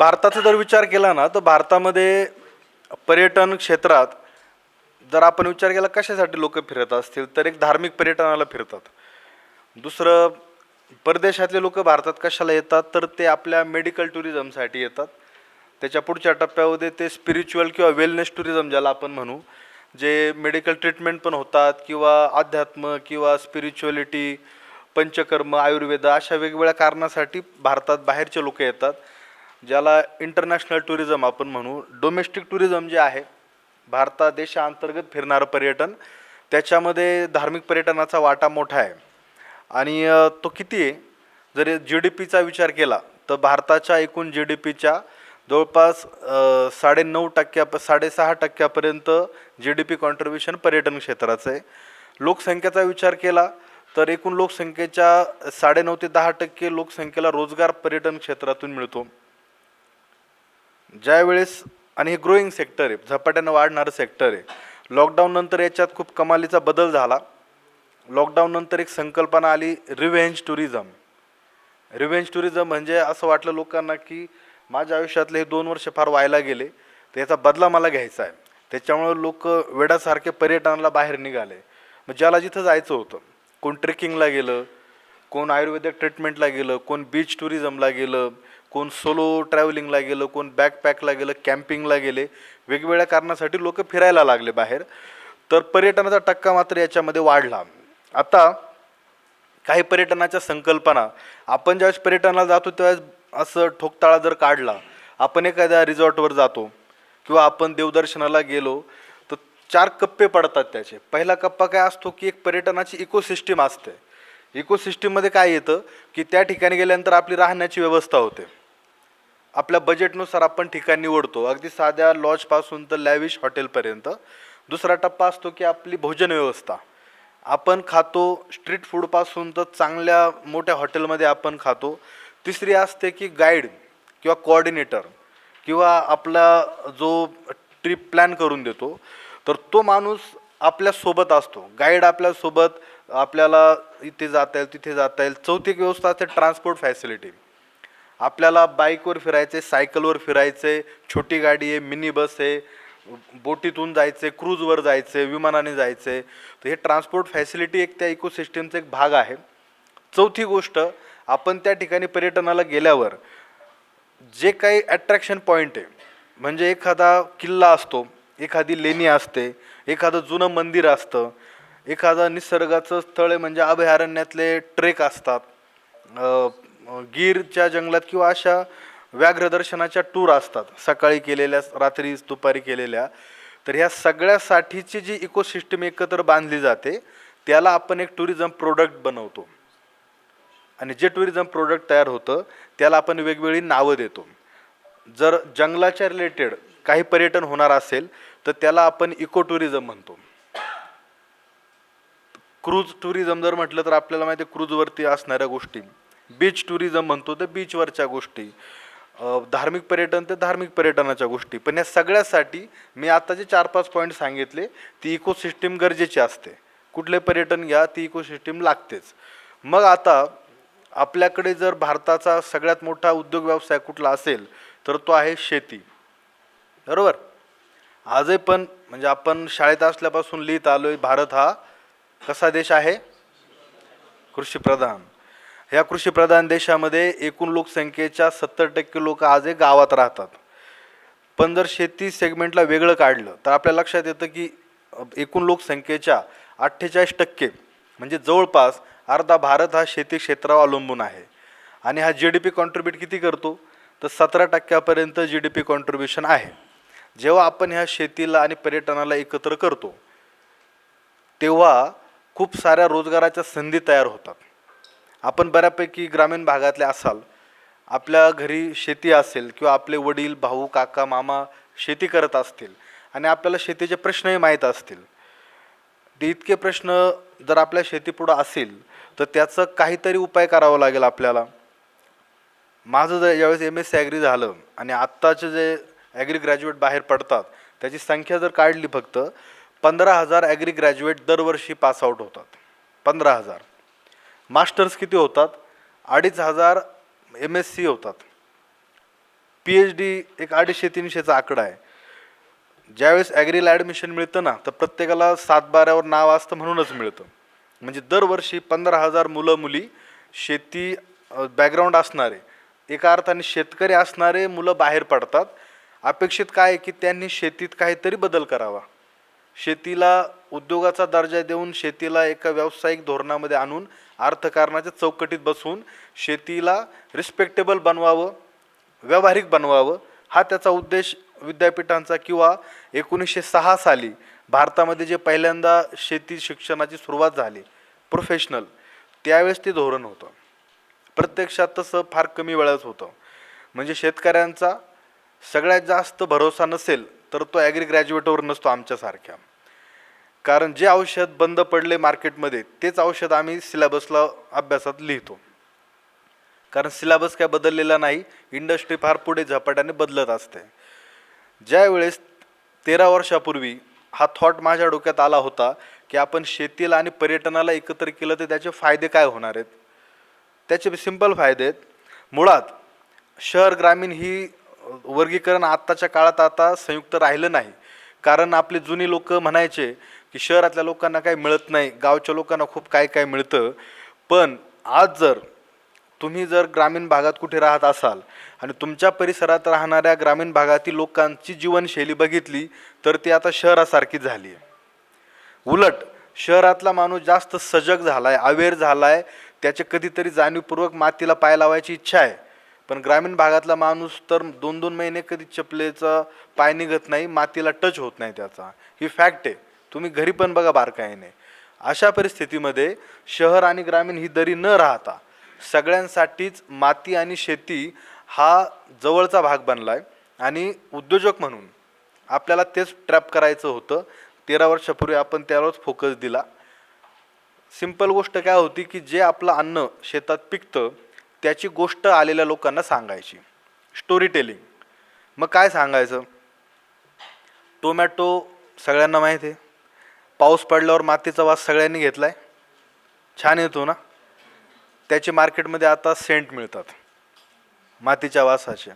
भारताचा जर विचार केला ना, तर भारतामध्ये पर्यटन क्षेत्रात जर आपण विचार केला कशासाठी लोक फिरत असतील, तर एक धार्मिक पर्यटनाला फिरतात. दुसरं, परदेशातले लोक भारतात कशाला येतात, तर ते आपल्या मेडिकल टुरिझमसाठी येतात. त्याच्या पुढच्या टप्प्यामध्ये ते स्पिरिच्युअल किंवा वेलनेस टुरिझम ज्याला आपण म्हणू, जे मेडिकल ट्रीटमेंट पण होतात किंवा अध्यात्म किंवा स्पिरिच्युअलिटी, पंचकर्म, आयुर्वेद अशा वेगवेगळ्या कारणासाठी भारतात बाहेरचे लोक येतात, ज्याला इंटरनॅशनल टुरिझम आपण म्हणू. डोमेस्टिक टुरिझम जे आहे, भारतात देशांतर्गत फिरणारं पर्यटन, त्याच्यामध्ये धार्मिक पर्यटनाचा वाटा मोठा आहे. आणि तो किती आहे, जर जी डी पीचा विचार केला तर भारताच्या एकूण जी डी पीच्या जवळपास 9.5% 6.5% जी डी पी कॉन्ट्रीब्युशन पर्यटन क्षेत्राचं आहे. लोकसंख्येचा विचार केला तर एकूण लोकसंख्येच्या 9.5 ते 10% लोकसंख्येला रोजगार पर्यटन क्षेत्रातून मिळतो. ज्यावेळेस, आणि हे ग्रोईंग सेक्टर आहे, झपाट्यानं वाढणारं सेक्टर आहे. लॉकडाऊन नंतर याच्यात खूप कमालीचा बदल झाला. लॉकडाऊन नंतर एक संकल्पना आली, रिव्हेंज टुरिझम. रिव्हेंज टुरिझम म्हणजे असं वाटलं लोकांना की माझ्या आयुष्यातले हे 2 वर्ष फार व्हायला गेले, तर याचा बदला मला घ्यायचा आहे. त्याच्यामुळे लोक वेडासारखे पर्यटनाला बाहेर निघाले. मग ज्याला जिथं जायचं होतं, कोण ट्रेकिंगला गेलं, कोण आयुर्वेदिक ट्रीटमेंटला गेलं, कोण बीच टुरिझमला गेलं, कोण सोलो ट्रॅव्हलिंगला गेलं, कोण बॅकपॅकला गेलं, कॅम्पिंगला गेले. वेगवेगळ्या कारणासाठी लोक फिरायला लागले बाहेर. तर पर्यटनाचा टक्का मात्र याच्यामध्ये वाढला. आता काही पर्यटनाच्या संकल्पना, आपण ज्यावेळेस पर्यटनाला जातो त्यावेळेस असं ठोकताळा जर काढला, आपण एखाद्या रिसॉर्टवर जातो किंवा आपण देवदर्शनाला गेलो, तर 4 कप्पे पडतात त्याचे. पहिला कप्पा काय असतो की एक पर्यटनाची इकोसिस्टीम असते. इकोसिस्टीममध्ये काय येतं की त्या ठिकाणी गेल्यानंतर आपली राहण्याची व्यवस्था होते. आपल्या बजेटनुसार आपण ठिकाण निवडतो, अगदी साध्या लॉजपासून तर लॅविश हॉटेलपर्यंत. दुसरा टप्पा असतो की आपली भोजन व्यवस्था. आपण खातो स्ट्रीट फूडपासून तर चांगल्या मोठ्या हॉटेलमध्ये आपण खातो. तिसरी असते की गाईड किंवा कोऑर्डिनेटर किंवा आपला जो ट्रिप प्लॅन करून देतो, तर तो माणूस आपल्यासोबत असतो. गाईड आपल्यासोबत, आपल्याला इथे जाता येईल तिथे जाता येईल. चौथी एक व्यवस्था असते ट्रान्सपोर्ट फॅसिलिटी. आपल्याला बाईकवर फिरायचे, सायकलवर फिरायचे, छोटी गाडी आहे, मिनी बस आहे, बोटीतून जायचे, क्रूजवर जायचे, विमानाने जायचे. तर हे ट्रान्सपोर्ट फॅसिलिटी एक त्या इकोसिस्टीमचा एक भाग आहे. चौथी गोष्ट, आपण त्या ठिकाणी पर्यटनाला गेल्यावर जे काही अट्रॅक्शन पॉईंट आहे, म्हणजे एखादा किल्ला असतो, एखादी लेणी असते, एखादं जुनं मंदिर असतं, एखादं निसर्गाचं स्थळ आहे म्हणजे अभयारण्यातले ट्रेक असतात, गीरच्या जंगलात किंवा अशा व्याघ्र दर्शनाच्या टूर असतात, सकाळी केलेल्या, रात्री दुपारी केलेल्या. तर ह्या सगळ्यासाठीची जी इकोसिस्टीम एकत्र बांधली जाते, त्याला आपण एक टुरिझम प्रोडक्ट बनवतो. आणि जे टुरिझम प्रोडक्ट तयार होतं त्याला आपण वेगवेगळी नावं देतो. जर जंगलाच्या रिलेटेड काही पर्यटन होणार असेल तर त्याला आपण इको टुरिझम म्हणतो. क्रूज टुरिझम जर म्हटलं तर आपल्याला माहिती आहे क्रूजवरती असणाऱ्या गोष्टी. बीच टुरिझम म्हणतो तर बीचवरच्या गोष्टी. धार्मिक पर्यटन ते धार्मिक पर्यटनाच्या गोष्टी. पण या सगळ्यासाठी मी आता जे 4-5 पॉईंट सांगितले, ती इकोसिस्टीम गरजेची असते. कुठले पर्यटन घ्या, ती इकोसिस्टीम लागतेच. मग आता आपल्याकडे जर भारताचा सगळ्यात मोठा उद्योग व्यवसाय कुठला असेल तर तो आहे शेती, बरोबर. आजही पण म्हणजे आपण शाळेत असल्यापासून लिहित आलोय, भारत हा कसा देश आहे, कृषीप्रधान. ह्या कृषीप्रधान देशामध्ये एकूण लोकसंख्येच्या 70% लोक आजही गावात राहतात. पण जर शेती सेगमेंटला वेगळं काढलं तर आपल्या लक्षात येतं की एकूण लोकसंख्येच्या 48% म्हणजे जवळपास अर्धा भारत हा शेती क्षेत्रावर अवलंबून आहे. आणि हा जी डी पी कॉन्ट्रीब्यूट किती करतो, तर 17% जी डी पी कॉन्ट्रीब्युशन आहे. जेव्हा आपण ह्या शेतीला आणि पर्यटनाला एकत्र करतो तेव्हा खूप साऱ्या रोजगाराच्या संधी तयार होतात. आपण बऱ्यापैकी ग्रामीण भागातले असाल, आपल्या घरी शेती असेल किंवा आपले वडील, भाऊ, काका, मामा शेती करत असतील आणि आपल्याला शेतीचे प्रश्नही माहीत असतील. ते इतके प्रश्न जर आपल्या शेतीपुढं असेल तर त्याचं काहीतरी उपाय करावा लागेल आपल्याला. माझं जर यावेळेस MS ॲग्री झालं आणि आत्ताचे जे ॲग्री ग्रॅज्युएट बाहेर पडतात त्याची संख्या जर काढली, फक्त 15,000 ॲग्री ग्रॅज्युएट दरवर्षी पासआउट होतात. 15,000. मास्टर्स किती होतात, 2,500 MSc होतात. PhD एक 250-300चा आकडा आहे. ज्यावेळेस ॲग्रीला ॲडमिशन मिळतं ना, तर प्रत्येकाला 7-12वर नाव असतं म्हणूनच मिळतं. म्हणजे दरवर्षी 15,000 मुलं मुली शेती बॅकग्राऊंड असणारे, एका अर्थाने शेतकरी असणारे मुलं बाहेर पडतात. अपेक्षित काय आहे की त्यांनी शेतीत काहीतरी बदल करावा, शेतीला उद्योगाचा दर्जा देऊन शेतीला एका व्यावसायिक धोरणामध्ये आणून अर्थकारणाच्या चौकटीत बसवून शेतीला रिस्पेक्टेबल बनवावं, व्यावहारिक बनवावं, हा त्याचा उद्देश विद्यापीठांचा. किंवा 1906 साली भारतामध्ये जे पहिल्यांदा शेती शिक्षणाची सुरुवात झाली प्रोफेशनल, त्यावेळेस ते धोरण होतं. प्रत्यक्षात तसं फार कमी वेळाच होतं. म्हणजे शेतकऱ्यांचा सगळ्यात जास्त भरोसा नसेल तर तो ॲग्री ग्रॅज्युएटवर नसतो आमच्यासारख्या. कारण जे औषध बंद पडले मार्केटमध्ये तेच औषध आम्ही सिलेबसला अभ्यासात लिहितो. कारण सिलेबस काय बदललेला नाही, इंडस्ट्री फार पुढे झपाट्याने बदलत असते. ज्यावेळेस 13 वर्षापूर्वी हा थॉट माझ्या डोक्यात आला होता की आपण शेतीला आणि पर्यटनाला एकत्र केलं तर त्याचे फायदे काय होणार आहेत. त्याचे सिंपल फायदे आहेत. मुळात शहर ग्रामीण ही वर्गीकरण आत्ताच्या काळात आता संयुक्त राहिलं नाही. कारण आपले जुनी लोक म्हणायचे की शहरातल्या लोकांना काही मिळत नाही, गावच्या लोकांना खूप काय काय मिळतं. पण आज जर तुम्ही ग्रामीण भागात कुठे राहत असाल आणि तुमच्या परिसरात राहणाऱ्या ग्रामीण भागातील लोकांची जीवनशैली बघितली तर ती आता शहरासारखी झाली आहे. उलट शहरातला माणूस जास्त सजग झालाय, अवेअर झालाय, त्याचे कधीतरी जाणीवपूर्वक मातीला पाय लावायची इच्छा आहे. पण ग्रामीण भागातला माणूस तर 2-2 महिने कधी चपलेचा पाय निघत नाही, मातीला टच होत नाही त्याचा. ही फॅक्ट आहे, तुम्ही घरी पण बघा बारकाईने. अशा परिस्थितीमध्ये शहर आणि ग्रामीण ही दरी न राहता सगळ्यांसाठीच माती आणि शेती हा जवळचा भाग बनलाय. आणि उद्योजक म्हणून आपल्याला तेच ट्रॅप करायचं होतं. 13 वर्षापूर्वी आपण त्यावरच फोकस दिला. सिंपल गोष्ट काय होती की जे आपलं अन्न शेतात पिकतं त्याची गोष्ट आलेल्या लोकांना सांगायची, स्टोरी टेलिंग. मग काय सांगायचं, टोमॅटो सगळ्यांना माहीत आहे, पाऊस पडल्यावर मातीचा वास सगळ्यांनी घेतलाय, छान येतो ना. त्याचे मार्केटमध्ये आता सेंट मिळतात मातीच्या वासाचे.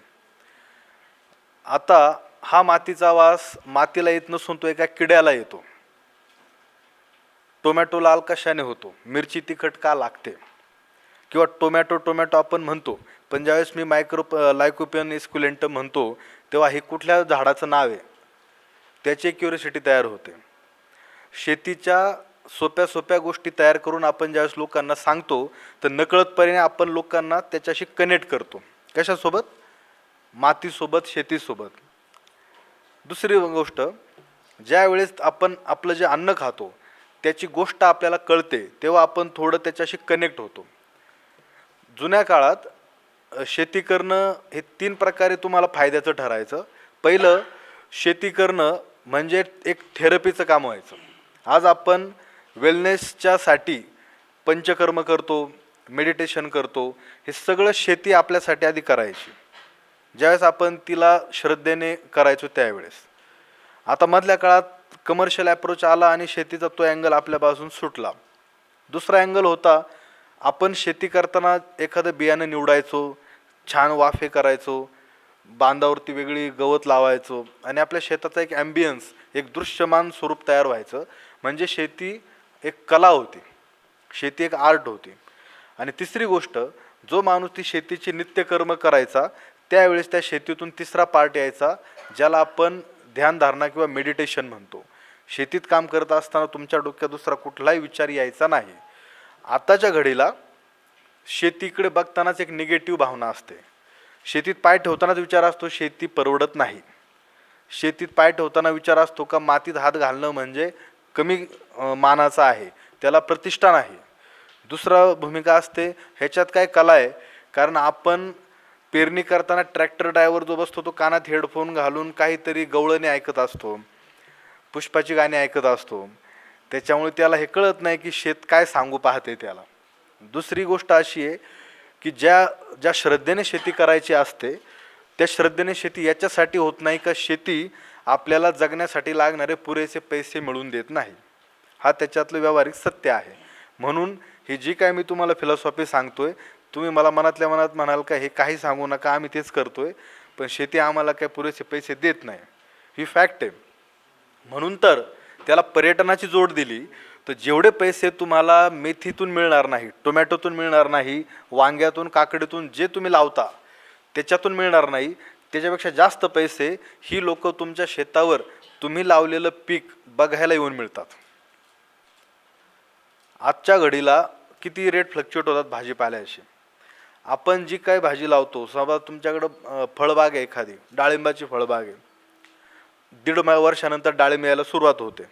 आता हा मातीचा वास मातीला येत नसून तो एका किड्याला येतो. टोमॅटो लाल कशाने होतो, मिरची तिखट का लागते, किंवा टोमॅटो आपण म्हणतो, पण ज्यावेळेस मी लायकोपियन एस्क्युलेंटम म्हणतो तेव्हा हे कुठल्या झाडाचं नाव आहे त्याची क्युरिओसिटी तयार होते. शेतीच्या सोप्या सोप्या गोष्टी तयार करून आपण ज्यावेळेस लोकांना सांगतो तर नकळतपणे आपण लोकांना त्याच्याशी कनेक्ट करतो. कशासोबत, मातीसोबत, शेतीसोबत. दुसरी गोष्ट, ज्यावेळेस आपण आपलं जे अन्न खातो त्याची गोष्ट आपल्याला कळते तेव्हा आपण थोडं त्याच्याशी कनेक्ट होतो. जुन्या काळात शेती करणं हे 3 प्रकारे तुम्हाला फायद्याचं ठरायचं. पहिलं, शेती करणं म्हणजे एक थेरपीचं काम व्हायचं. आज आपण वेलनेसच्या साठी पंचकर्म करतो, मेडिटेशन करतो, हे सगळं शेती आपल्यासाठी आधी करायची. ज्यावेळेस आपण तिला श्रद्धेने करायचो त्यावेळेस. आता मधल्या काळात कमर्शियल अप्रोच आला आणि शेतीचा तो अँगल आपल्यापासून सुटला. दुसरा अँगल होता, आपण शेती करताना एखादं बियाणं निवडायचो, छान वाफे करायचो, बांधावरती वेगळी गवत लावायचो आणि आपल्या शेताचा एक ॲम्बियन्स, एक दृश्यमान स्वरूप तयार व्हायचं. म्हणजे शेती एक कला होती, शेती एक आर्ट होती. आणि तिसरी गोष्ट, जो माणूस ती शेतीची नित्यकर्म करायचा त्यावेळेस त्या शेतीतून तिसरा पार्ट यायचा ज्याला आपण ध्यानधारणा किंवा मेडिटेशन म्हणतो. शेतीत काम करत असताना तुमच्या डोक्यात दुसरा कुठलाही विचार यायचा नाही. आताच्या घडीला शेतीकडे बघतानाच एक निगेटिव्ह भावना असते. शेतीत पाय ठेवतानाच विचार असतो शेती परवडत नाही. शेतीत पाय ठेवताना विचार असतो का मातीत हात घालणं म्हणजे कमी मानाचं आहे, त्याला प्रतिष्ठा नाही. दुसरा भूमिका असते, ह्याच्यात काय कला आहे, कारण आपण पेरणी करताना ट्रॅक्टर ड्रायव्हर जो बसतो तो कानात हेडफोन घालून काहीतरी गवळणी ऐकत असतो, पुष्पाची गाणी ऐकत असतो. त्याच्यामुळे त्याला हे कळत नाही की शेत काय सांगू पाहते त्याला. दुसरी गोष्ट अशी आहे की ज्या श्रद्धेने शेती करायची असते त्या श्रद्धेने शेती याच्यासाठी होत नाही का शेती आपल्याला जगण्यासाठी लागणारे पुरेसे पैसे मिळवून देत नाही. हा त्याच्यातलं व्यावहारिक सत्य आहे. म्हणून ही जी काय मी तुम्हाला फिलॉसॉफी सांगतोय, तुम्ही मला मनातल्या मनात म्हणाल का हे काही सांगू नका, आम्ही तेच करतोय, पण शेती आम्हाला काही पुरेसे पैसे देत नाही, ही फॅक्ट आहे. म्हणून तर त्याला पर्यटनाची जोड दिली, तर जेवढे पैसे तुम्हाला मेथीतून मिळणार नाही, टोमॅटोतून मिळणार नाही, वांग्यातून काकडीतून जे तुम्ही लावता त्याच्यातून मिळणार नाही, त्याच्यापेक्षा जास्त पैसे ही लोक तुमच्या शेतावर तुम्ही लावलेलं पीक बघायला येऊन मिळतात. आजच्या घडीला किती रेट फ्लक्च्युएट होतात भाजीपाल्याचे. आपण जी काय भाजी लावतो, समजा तुमच्याकडं फळबाग आहे, एखादी डाळिंबाची फळबाग आहे, 1.5 वर्षानंतर डाळिंब यायला सुरुवात होते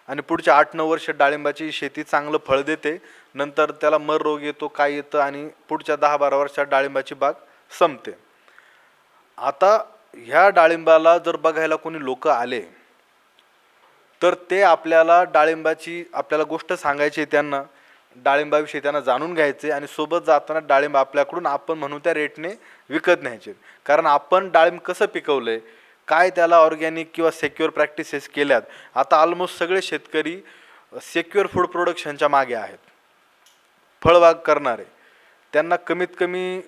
आणि पुढच्या 8-9 वर्ष डाळिंबाची शेती चांगलं फळ देते. नंतर त्याला मर रोग येतो, काय येतं आणि पुढच्या 10-12 वर्षात डाळिंबाची बाग संपते. आता ह्या डाळिंबाला जर बघायला कोणी लोक आले तर ते आपल्याला आपल्याला गोष्ट सांगायची, त्यांना डाळिंबाविषयी त्यांना जाणून घ्यायचे आणि सोबत जाताना डाळिंब आपल्याकडून आपण म्हणून त्या रेटने विकत न्यायचे. कारण आपण डाळिंब कसं पिकवलंय, काय त्याला ऑर्गॅनिक किंवा सेक्युअर प्रॅक्टिसेस केल्यात. आता ऑलमोस्ट सगळे शेतकरी सेक्युअर फूड प्रोडक्शनच्या मागे आहेत. फळबाग करणारे त्यांना कमीत कमी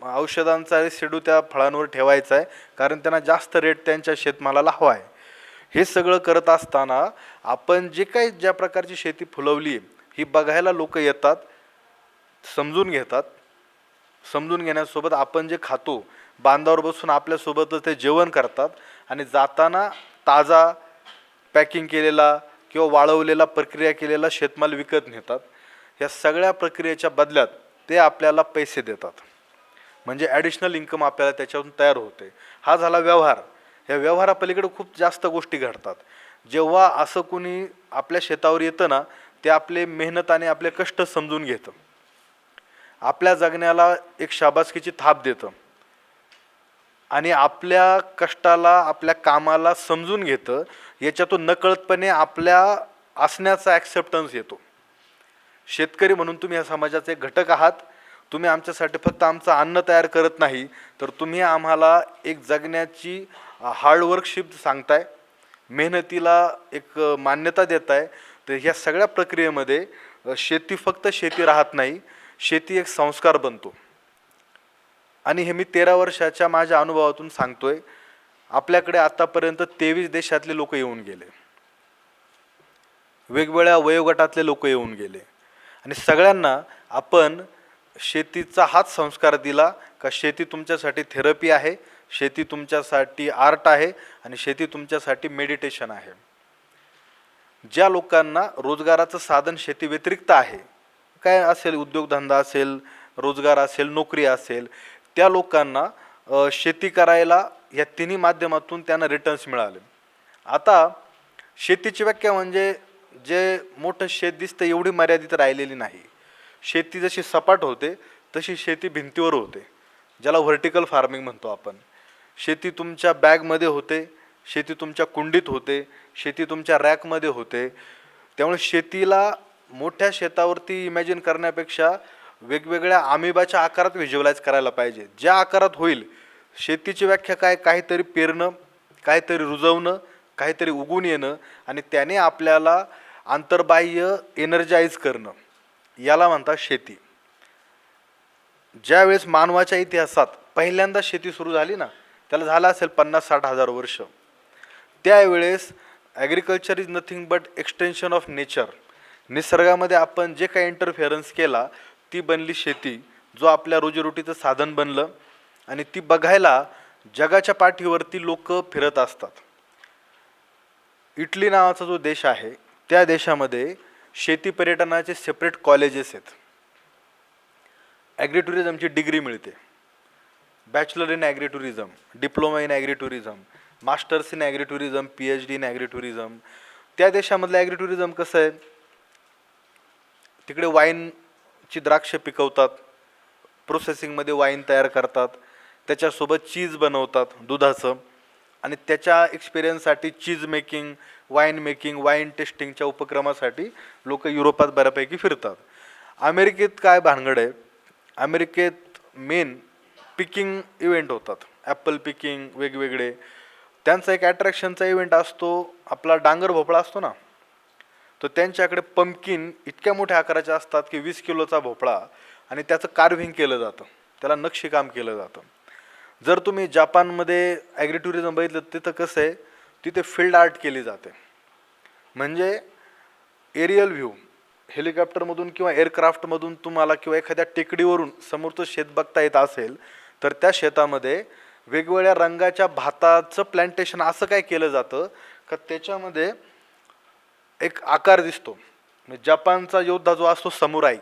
औषधांचा रेसिड्यू त्या फळांवर ठेवायचा आहे, कारण त्यांना जास्त रेट त्यांच्या शेतमालाला हवा आहे. हे सगळं करत असताना आपण जे काही ज्या प्रकारची शेती फुलवली ही बघायला लोक येतात, समजून घेतात. समजून घेण्यासोबत आपण जे खातो, बांधावर बसून आपल्यासोबतच ते जेवण करतात आणि जाताना ताजा पॅकिंग केलेला किंवा वाळवलेला प्रक्रिया केलेला शेतमाल विकत नेतात. या सगळ्या प्रक्रियेच्या बदल्यात ते आपल्याला पैसे देतात, म्हणजे ॲडिशनल इन्कम आपल्याला त्याच्यातून तयार होते. हा झाला व्यवहार. या व्यवहारापलीकडे खूप जास्त गोष्टी घडतात. जेव्हा असं कोणी आपल्या शेतावर येतं ना, ते आपले मेहनत आणि आपले कष्ट समजून घेतं, आपल्या जगण्याला एक शाबासकीची थाप देतं आणि आपल्या कष्टाला, आपल्या कामाला समजून घेतं. याच्यातून नकळतपणे आपल्या असण्याचा ॲक्सेप्टन्स येतो. शेतकरी म्हणून तुम्ही या समाजाचे एक घटक आहात. तुम्ही आमच्यासाठी फक्त आमचं अन्न तयार करत नाही, तर तुम्ही आम्हाला एक जगण्याची हार्डवर्कशिप सांगताय, मेहनतीला एक मान्यता देताय. तर ह्या सगळ्या प्रक्रियेमध्ये शेती फक्त शेती राहत नाही, शेती एक संस्कार बनतो. आणि हे मी 13 वर्षाच्या माझ्या अनुभवातून सांगतोय. आपल्याकडे आतापर्यंत 23 देशातले लोक येऊन गेले, वेगवेगळ्या वयोगटातले लोक येऊन गेले आणि सगळ्यांना आपण शेतीचा हाच संस्कार दिला का शेती तुमच्यासाठी थेरपी आहे, शेती तुमच्यासाठी आर्ट आहे आणि शेती तुमच्यासाठी मेडिटेशन आहे. ज्या लोकांना रोजगाराचं साधन शेती व्यतिरिक्त आहे, काय असेल, उद्योगधंदा असेल, रोजगार असेल, नोकरी असेल, त्या लोकांना शेती करायला या तिन्ही माध्यमातून त्यांना रिटर्न्स मिळाले. आता शेतीची व्याख्या म्हणजे जे मोठं शेत दिसतं एवढी मर्यादित राहिलेली नाही. शेती जशी सपाट होते तशी शेती भिंतीवर होते, ज्याला व्हर्टिकल फार्मिंग म्हणतो आपण. शेती तुमच्या बॅगमध्ये होते, शेती तुमच्या कुंडीत होते, शेती तुमच्या रॅकमध्ये होते. त्यामुळे शेतीला मोठ्या शेतावरती इमॅजिन करण्यापेक्षा वेगवेगळ्या आमिबाच्या आकारात व्हिज्युअलाइज करायला पाहिजे. ज्या आकारात होईल. शेतीची व्याख्या काय, काहीतरी पेरणं, काहीतरी रुजवणं, काहीतरी उगून येणं आणि त्याने आपल्याला आंतरबाह्य एनर्जाइज करणं, याला म्हणतात शेती. ज्यावेळेस मानवाच्या इतिहासात पहिल्यांदा शेती सुरू झाली ना, त्याला झालं असेल 50-60 हजार वर्ष. त्यावेळेस agriculture is nothing but extension of nature. निसर्गामध्ये आपण जे काही इंटरफेरन्स केला ती बनली शेती, जो आपल्या रोजीरोटीचं साधन बनलं. आणि ती बघायला जगाच्या पाठीवरती लोक फिरत असतात. इटली नावाचा जो देश आहे, त्या देशामध्ये शेती पर्यटनाचे सेपरेट कॉलेजेस आहेत. ॲग्रिटुरिझमची डिग्री मिळते, bachelor in agritourism, diploma in agritourism, masters in agritourism, PhD in agritourism. त्या देशामधलं ॲग्रिटुरिझम कसं आहे, तिकडे वाईनची द्राक्ष पिकवतात, प्रोसेसिंगमध्ये वाईन तयार करतात, त्याच्यासोबत चीज बनवतात दुधाचं, आणि त्याच्या एक्सपिरियन्ससाठी चीज मेकिंग, वाईन मेकिंग, वाईन टेस्टिंगच्या उपक्रमासाठी लोक युरोपात बऱ्यापैकी फिरतात. अमेरिकेत काय भानगड आहे, अमेरिकेत मेन पिकिंग इव्हेंट होतात, ॲपल पिकिंग वेगवेगळे. त्यांचा एक ॲट्रॅक्शनचा इव्हेंट असतो, आपला डांगर भोपळा असतो ना, तर त्यांच्याकडे पंपकिन इतक्या मोठ्या आकाराचे असतात की 20 किलोचा भोपळा, आणि त्याचं कार्विंग केलं जातं, त्याला नक्षीकाम केलं जातं. जर तुम्ही जापानमध्ये ॲग्री टुरिझम बघितलं तिथं कसं आहे, तिथे फील्ड आर्ट केली जाते. म्हणजे एरियल व्ह्यू हेलिकॉप्टरमधून किंवा एअरक्राफ्टमधून तुम्हाला किंवा एखाद्या टेकडीवरून समोरचं शेत बघता येत असेल, तर त्या शेतामध्ये वेगवेगळ्या रंगाच्या भाताचं प्लांटेशन असं काय केलं जातं का त्याच्यामध्ये एक आकार दिसतो. म्हणजे जपानचा योद्धा जो असतो समुराई,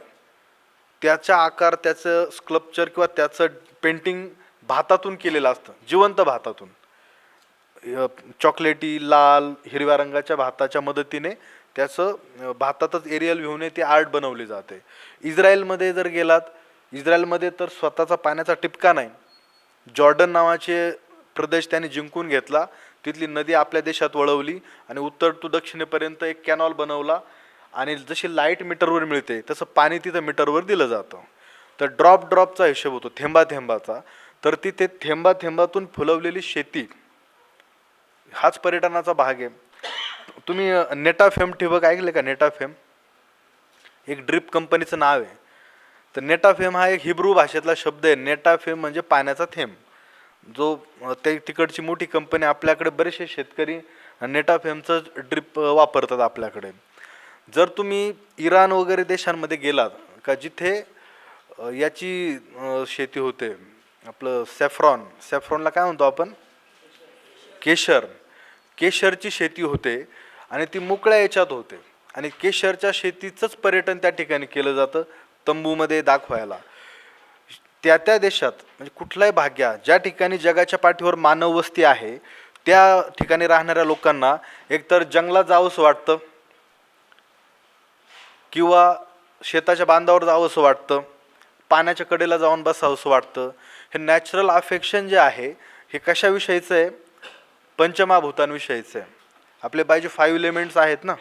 त्याचा आकार, त्याचं स्कल्पचर किंवा त्याचं पेंटिंग भातातून केलेलं असतं, जिवंत भातातून. चॉकलेटी, लाल, हिरव्या रंगाच्या भाताच्या मदतीने त्याचं भातातच एरियल व्ह्यूने ते आर्ट बनवले जाते. इस्रायलमध्ये जर गेलात, इस्रायलमध्ये तर स्वतःचा पाण्याचा टिपका नाही. जॉर्डन नावाचे प्रदेश त्याने जिंकून घेतला, तिथली नदी आपल्या देशात वळवली आणि उत्तर टू दक्षिणेपर्यंत एक कॅनॉल बनवला. आणि जशी लाईट मीटरवर मिळते तसं पाणी तिथं मीटरवर दिलं जातं. तर ड्रॉपचा हिशोब होतो, थेंबाथेंबाचा. तर तिथे थेंबाथेंबातून फुलवलेली शेती हाच पर्यटनाचा भाग आहे. तुम्ही नेटाफेम ठिबक ऐकले का? नेटाफेम एक ड्रिप कंपनीचं नाव आहे. तर नेटाफेम हा एक हिब्रू भाषेतला शब्द आहे. नेटाफेम म्हणजे पाण्याचा थेंब. जो ते तिकडची मोठी कंपनी, आपल्याकडे बरेचसे शेतकरी नेटाफेमचं ड्रिप वापरतात आपल्याकडे. जर तुम्ही इराण वगैरे देशांमध्ये गेलात का जिथे याची शेती होते, आपलं सॅफ्रॉनला काय म्हणतो आपण, केशरची शेती होते आणि ती मोकळ्या याच्यात होते. आणि केशरच्या शेतीचंच पर्यटन त्या ठिकाणी केलं जातं, तंबूमध्ये दाखवायला. त्या देशात म्हणजे कुठलाही भाग्या ज्या ठिकाणी जगाच्या पाठीवर मानव वस्ती आहे त्या ठिकाणी राहणाऱ्या लोकांना एकतर जंगलात जावंसं वाटतं किंवा शेताच्या बांधावर जावंसं वाटतं, पाण्याच्या कडेला जाऊन बसावंसं वाटतं. हे नॅचरल अफेक्शन जे आहे हे कशाविषयीचं आहे? पंचमहाभूतांविषयीचं आहे. आपले पाहिजे 5 एलिमेंट्स आहेत ना,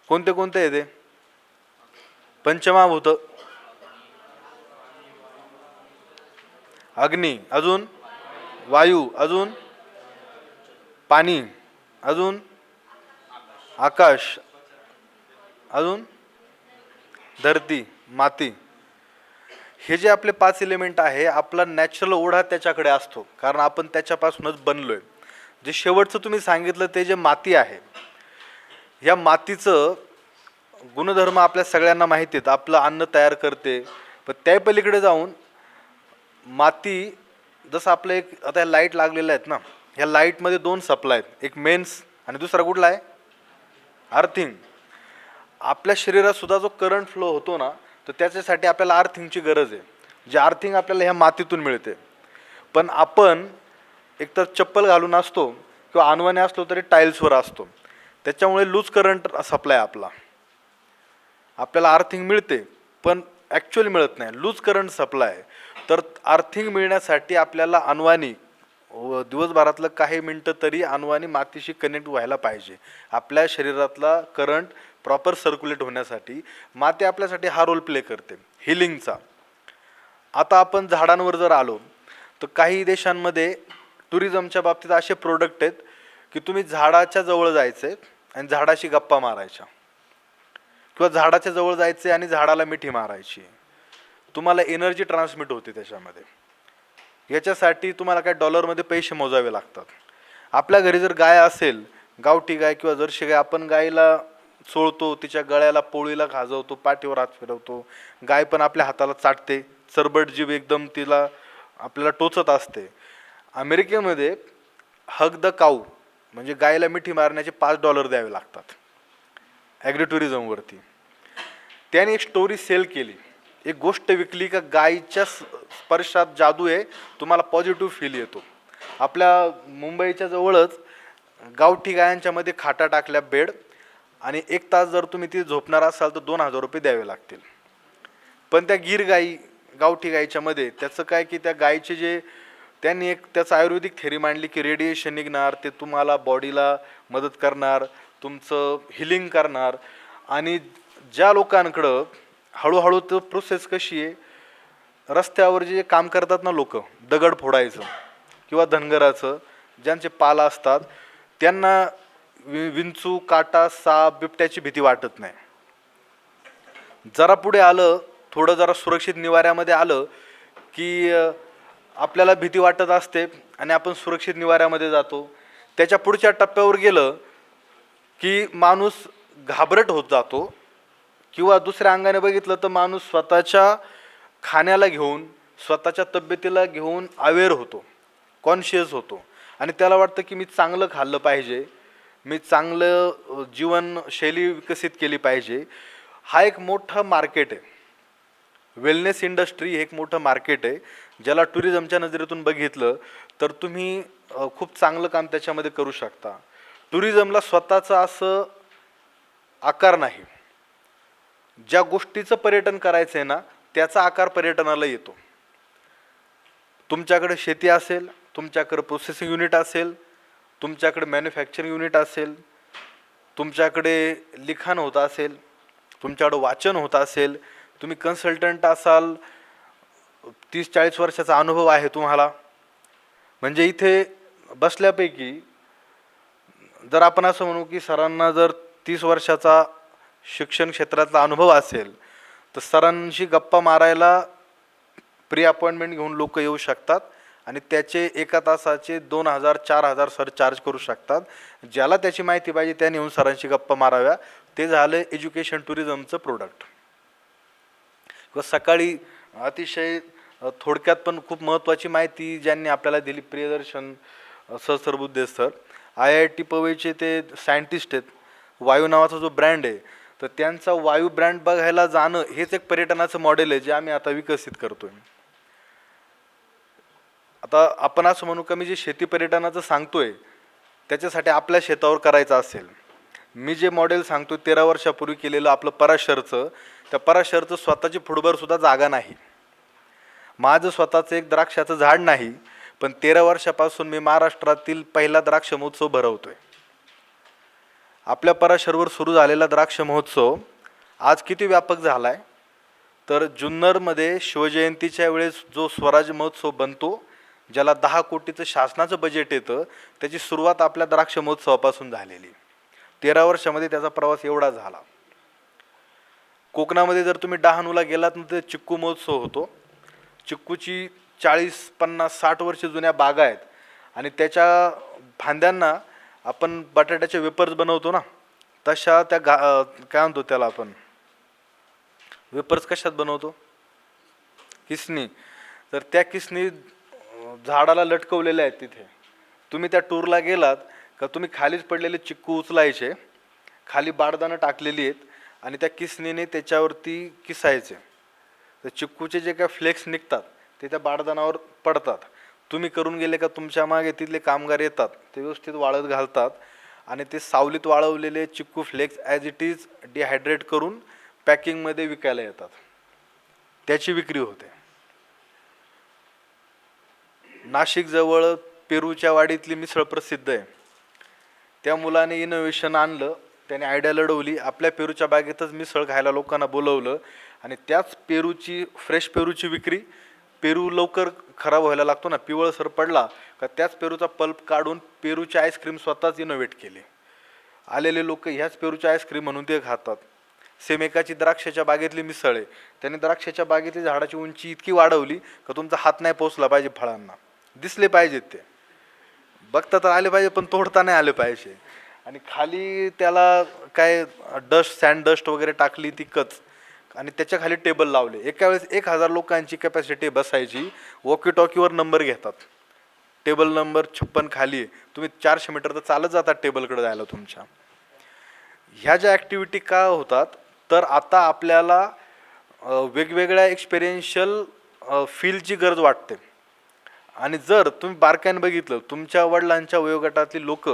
कोणते कोणते आहे ते? पंचमहाभूत, अग्नी, अजून वायू, अजून पाणी, अजून आकाश, अजून धरती, माती. हे जे आपले 5 एलिमेंट आहे, आपला नॅचरल ओढा त्याच्याकडे असतो, कारण आपण त्याच्यापासूनच बनलोय. जे शेवटचं तुम्ही सांगितलं ते जे माती आहे, या मातीचं गुणधर्म आपल्या सगळ्यांना माहिती आहेत. आपलं अन्न तयार करते, पण त्या पलीकडे जाऊन माती, जसं आपलं एक आता ह्या लाईट लागलेल्या आहेत ना, ह्या लाईटमध्ये 2 सप्लाय आहेत, एक मेन्स आणि दुसरा कुठला आहे? अर्थिंग. आपल्या शरीरात सुद्धा जो करंट फ्लो होतो ना, तर त्याच्यासाठी आपल्याला अर्थिंगची गरज आहे. जे अर्थिंग आपल्याला ह्या मातीतून मिळते. पण आपण एकतर चप्पल घालून असतो किंवा अनवाने असलो तरी टाईल्सवर असतो, त्याच्यामुळे लूज करंट सप्लाय आपल्याला अर्थिंग मिळते पण ॲक्च्युअली मिळत नाही, लूज करंट सप्लाय. तर अर्थिंग मिळण्यासाठी आपल्याला अनवानी दिवसभरातलं काही मिनटं तरी अनवानी मातीशी कनेक्ट व्हायला पाहिजे. आपल्या शरीरातला करंट प्रॉपर सर्क्युलेट होण्यासाठी माती आपल्यासाठी हा रोल प्ले करते हिलिंगचा. आता आपण झाडांवर जर आलो तर काही देशांमध्ये टुरिझमच्या बाबतीत असे प्रोडक्ट आहेत की तुम्ही झाडाच्या जवळ जायचे आणि झाडाशी गप्पा मारायच्या, किंवा झाडाच्या जवळ जायचे आणि झाडाला मिठी मारायची. तुम्हाला एनर्जी ट्रान्समिट होते त्याच्यामध्ये. याच्यासाठी तुम्हाला काय डॉलरमध्ये पैसे मोजावे लागतात. आपल्या घरी जर गाय असेल, गावठी गाय किंवा जर्सी गाय, आपण गायीला चोळतो, तिच्या गळ्याला पोळीला खाजवतो, पाठीवर हात फिरवतो. गाय पण आपल्या हाताला चाटते, चरबट जीभ एकदम तिला आपल्याला टोचत असते. अमेरिकेमध्ये हग द काऊ म्हणजे गायला मिठी मारण्याचे $5 द्यावे लागतात ॲग्री टुरिझमवरती. त्याने एक स्टोरी सेल केली, एक गोष्ट विकली का गायीच्या स्पर्शात जादू आहे, तुम्हाला पॉझिटिव्ह फील येतो. आपल्या मुंबईच्या जवळच गावठी गायांच्या मध्ये खाटा टाकल्या बेड, आणि 1 तास जर तुम्ही तिथे झोपणार असाल तर $2000 द्यावे लागतील. पण त्या गिर गाई गावठी गाईच्या मध्ये त्याचं काय की त्या गायीचे जे त्यांनी एक त्याचं आयुर्वेदिक थेरी मांडली की रेडिएशन निघणार, ते तुम्हाला बॉडीला मदत करणार, तुमचं हिलिंग करणार. आणि ज्या लोकांकडं हळूहळू तो प्रोसेस कशी आहे, रस्त्यावर जे काम करतात ना लोक, दगड फोडायचं किंवा धनगराचं, ज्यांचे पाला असतात त्यांना विंचू, काटा, साप, बिबट्याची भीती वाटत नाही. जरा पुढे आलं, थोडं जरा सुरक्षित निवाऱ्यामध्ये आलं की आपल्याला भीती वाटत असते आणि आपण सुरक्षित निवाऱ्यामध्ये जातो. त्याच्या पुढच्या टप्प्यावर गेलं की माणूस घाबरट होत जातो, किंवा दुसऱ्या अंगाने बघितलं तर माणूस स्वतःच्या खाण्याला घेऊन, स्वतःच्या तब्येतीला घेऊन अवेअर होतो, कॉन्शियस होतो आणि त्याला वाटतं की मी चांगलं खाल्लं पाहिजे, मी चांगलं जीवनशैली विकसित केली पाहिजे. हा एक मोठा मार्केट आहे. वेलनेस इंडस्ट्री हे एक मोठं मार्केट आहे, ज्याला टुरिझमच्या नजरेतून बघितलं तर तुम्ही खूप चांगलं काम त्याच्यामध्ये करू शकता. टुरिझमला स्वतःचं असं आकार नाही. ज्या गोष्टीचं पर्यटन करायचं आहे ना, त्याचा आकार पर्यटनाला येतो. तुमच्याकडे शेती असेल, तुमच्याकडे प्रोसेसिंग युनिट असेल, तुमच्याकडे मॅन्युफॅक्चरिंग युनिट असेल, तुमच्याकडे लिखाण होत असेल, तुमच्याकडे वाचन होत असेल, तुम्ही कन्सल्टंट असाल, 30-40 वर्षाचा अनुभव आहे तुम्हाला, म्हणजे इथे बसल्यापैकी जर आपण असं म्हणू की सरांना जर 30 वर्षाचा शिक्षण क्षेत्रातला अनुभव असेल तर सरांशी गप्पा मारायला प्री अपॉइंटमेंट घेऊन लोक येऊ शकतात आणि त्याचे 1 तासाचे 2000-4000 सर चार्ज करू शकतात. ज्याला त्याची माहिती पाहिजे त्याने येऊन सरांशी गप्पा माराव्या. ते झालं एज्युकेशन टुरिझमचं प्रोडक्ट. सकाळी अतिशय थोडक्यात पण खूप महत्त्वाची माहिती ज्यांनी आपल्याला दिली, प्रियदर्शन सहस्रबुद्धे सर, IIT पवईचे ते सायंटिस्ट आहेत. वायू नावाचा जो ब्रँड आहे तर त्यांचा वायू ब्रँड बघायला जाणं हेच एक पर्यटनाचं मॉडेल आहे जे आम्ही आता विकसित करतोय. आता आपण असं म्हणू का, मी जे शेती पर्यटनाचं सांगतोय त्याच्यासाठी आपल्या शेतावर करायचं असेल, मी जे मॉडेल सांगतोय 13 वर्षापूर्वी केलेलं आपलं पराशरचं, त्या पराशरचं स्वतःची फुटभर सुद्धा जागा नाही, माझं स्वतःचं एक द्राक्षाचं झाड नाही, पण 13 वर्षापासून मी महाराष्ट्रातील पहिला द्राक्ष महोत्सव भरवतोय. आपल्या पराशरवर सुरू झालेला द्राक्ष महोत्सव आज किती व्यापक झालाय, तर जुन्नरमध्ये शिवजयंतीच्या वेळेस जो स्वराज महोत्सव बनतो, ज्याला 10 कोटीचं शासनाचं बजेट येतं, त्याची सुरुवात आपल्या द्राक्ष महोत्सवापासून झालेली. 13 वर्षामध्ये त्याचा प्रवास एवढा झाला. कोकणामध्ये जर तुम्ही डहाणूला गेलात तर चिक्कू महोत्सव होतो. चिक्कूची 40, 50, 60 वर्ष जुन्या बागा आहेत आणि त्याच्या फांद्यांना आपण बटाट्याचे वेपर्स बनवतो ना, तशा त्या काय म्हणतो त्याला आपण, वेपर्स कशात बनवतो, किसनी, तर त्या किसनी झाडाला लटकवलेल्या आहेत. तिथे तुम्ही त्या टूरला गेलात का तुम्ही खालीच पडलेले चिक्कू उचलायचे, खाली बारदानं टाकलेली आहेत आणि त्या किसनीने त्याच्यावरती किसायचे. तर चिक्कूचे जे काय फ्लेक्स निघतात ते त्या बारदानावर पडतात. तुम्ही करून गेले का तुमच्या मागे तिथले कामगार येतात, ते व्यवस्थित वाळत घालतात आणि ते सावलीत वाळवलेले चिक्कू flakes as it is dehydrate करून पॅकिंगमध्ये विकायला येतात. त्याची विक्री होते. नाशिकजवळ पेरूच्या वाडीतली मिसळ प्रसिद्ध आहे. त्या मुलाने इनोव्हेशन आणलं, त्याने आयडिया लढवली, आपल्या पेरूच्या बागेतच मिसळ खायला लोकांना बोलवलं आणि त्याच पेरूची, फ्रेश पेरूची विक्री. पेरू लवकर खराब व्हायला लागतो ना, पिवळसर पडला का त्याच पेरूचा पल्प काढून पेरूची आईस्क्रीम स्वतःच इनोव्हेट केली. आलेले लोक ह्याच पेरूची आईस्क्रीम म्हणून ते खातात. सेम एकाची द्राक्षाच्या बागेतली मिसळ आहे, त्याने द्राक्षाच्या बागेतली झाडाची उंची इतकी वाढवली का तुमचा हात नाही पोचला पाहिजे फळांना, दिसले पाहिजेत ते, बघता तर आले पाहिजे पण तोडता नाही आले पाहिजे. आणि खाली त्याला काय डस्ट, सँड डस्ट वगैरे टाकली ती कच, आणि त्याच्या खाली टेबल लावले. एका वेळेस 1000 लोकांची कॅपॅसिटी बसायची. वॉकी टॉकीवर नंबर घेतात, टेबल नंबर 56 खाली आहे, तुम्ही 400 मीटर तर चालत जातात टेबलकडे जायला तुमच्या. ह्या ज्या ॲक्टिव्हिटी का होतात, तर आता आपल्याला वेगवेगळ्या एक्सपिरियन्शियल फीलची गरज वाटते. आणि जर तुम्ही बारकाईने बघितलं, तुमच्या वडिलांच्या वयोगटातली लोक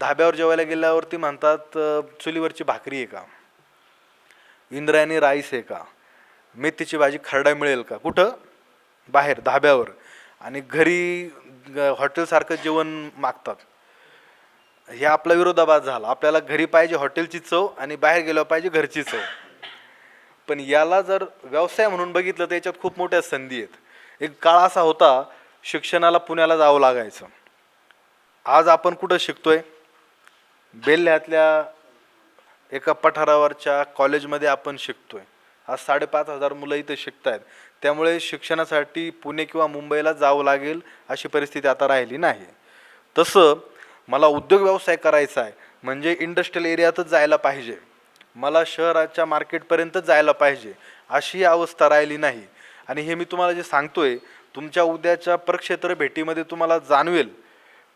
धाब्यावर जेवायला गेल्यावरती म्हणतात चुलीवरची भाकरी आहे का, इंद्रायणी राईस आहे का, मेथीची भाजी खरडा मिळेल का, कुठं बाहेर धाब्यावर, आणि घरी हॉटेलसारखं जेवण मागतात. हे आपला विरोधाभास झाला. आपल्याला घरी पाहिजे हॉटेलची चव आणि बाहेर गेल्यावर पाहिजे घरची चव. पण याला जर व्यवसाय म्हणून बघितलं तर याच्यात खूप मोठ्या संधी आहेत. एक काळ असा होता शिक्षणाला पुण्याला जावं लागायचं. आज आपण कुठं शिकतोय, बेल्ह्यातल्या एका पठारावरच्या कॉलेजमध्ये आपण शिकतोय. आज 5,500 मुलं इथे शिकत आहेत. त्यामुळे शिक्षणासाठी पुणे किंवा मुंबईला जावं लागेल अशी परिस्थिती आता राहिली नाही. तसं मला उद्योग व्यवसाय करायचा आहे म्हणजे इंडस्ट्रियल एरियातच जायला पाहिजे, मला शहराच्या मार्केटपर्यंत जायला पाहिजे अशी अवस्था राहिली नाही. आणि हे मी तुम्हाला जे सांगतोय तुमच्या उद्याच्या प्रक्षेत्र भेटीमध्ये तुम्हाला जाणवेल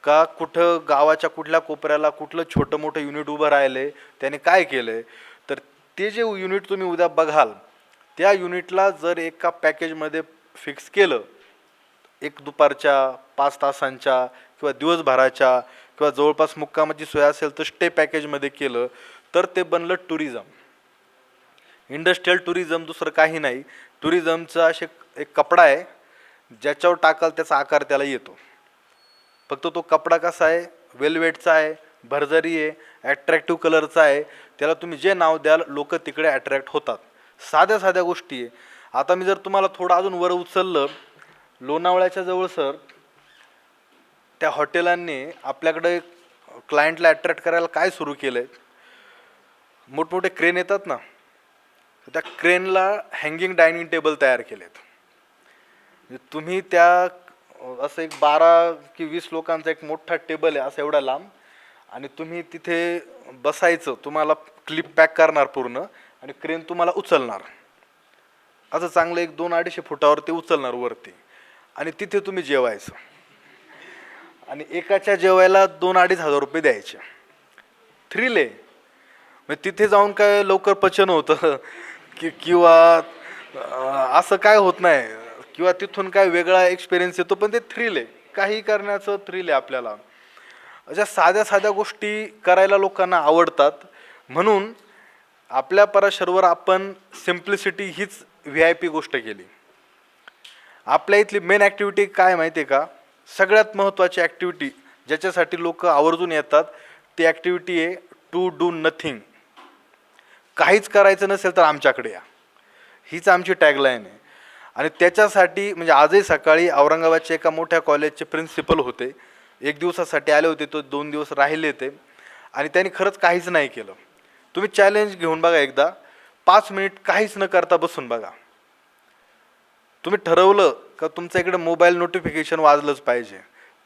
का कुठं गावाच्या कुठल्या कोपऱ्याला कुठलं छोटं मोठं युनिट उभं राहिलं त्याने काय केलं आहे. तर ते जे युनिट तुम्ही उद्या बघाल त्या युनिटला जर एका पॅकेजमध्ये फिक्स केलं, एक दुपारच्या 5 तासांच्या किंवा दिवसभराच्या किंवा जवळपास मुक्कामाची सोय असेल तर स्टे पॅकेजमध्ये केलं तर ते बनलं टुरिझम. इंडस्ट्रियल टुरिझम दुसरं काही नाही. टुरिझमचा असे एक कपडा आहे ज्याच्यावर टाकाल त्याचा आकार त्याला येतो. फक्त तो कपडा कसा आहे, वेलवेटचा आहे, भरजरी आहे, ॲट्रॅक्टिव्ह कलरचा आहे. त्याला तुम्ही जे नाव द्याल लोक तिकडे अट्रॅक्ट होतात. साध्या साध्या गोष्टी आहे. आता मी जर तुम्हाला थोडं अजून वर उचललं, लोणावळ्याच्या जवळ सर त्या हॉटेलांनी आपल्याकडे क्लायंटला अट्रॅक्ट करायला काय सुरू केलं आहे, मोठमोठे क्रेन येतात ना, त्या क्रेनला हँगिंग डायनिंग टेबल तयार केलेत. तुम्ही त्या असं एक 12 की 20 लोकांचा एक मोठा टेबल आहे असा एवढा लांब, आणि तुम्ही तिथे बसायचं, तुम्हाला क्लिप पॅक करणार पूर्ण आणि क्रेन तुम्हाला उचलणार, असं चांगलं 1-2-250 फुटावर ते उचलणार वरती, आणि तिथे तुम्ही जेवायचं. आणि एकाच्या जेवायला 2-2.5 हजार रुपये द्यायचे. थ्रिल आहे. म्हणजे तिथे जाऊन काय लवकर पचन होतं किंवा असं काय होत नाही, किंवा तिथून काय वेगळा एक्सपिरियन्स येतो, पण ते थ्रिल आहे. काही करण्याचं थ्रिल आहे आपल्याला. अशा साध्या साध्या गोष्टी करायला लोकांना आवडतात. म्हणून आपल्या पराशरवर आपण सिम्प्लिसिटी हीच VIP गोष्ट केली. आपल्या इथली मेन ॲक्टिव्हिटी काय माहिती आहे का, सगळ्यात महत्त्वाची ॲक्टिव्हिटी ज्याच्यासाठी लोक आवर्जून येतात ती ॲक्टिव्हिटी आहे टू डू नथिंग. काहीच करायचं नसेल तर आमच्याकडे या, हीच आमची टॅगलाईन आहे. आणि त्याच्यासाठी म्हणजे आजही सकाळी औरंगाबादच्या एका मोठ्या कॉलेजचे प्रिन्सिपल होते, 1 दिवसासाठी आले होते, तो 2 दिवस राहिले ते, आणि त्यांनी खरंच काहीच नाही केलं. तुम्ही चॅलेंज घेऊन बघा एकदा, 5 मिनिट काहीच न करता बसून बघा. तुम्ही ठरवलं का तुमच्या इकडे मोबाईल नोटिफिकेशन वाजलंच पाहिजे,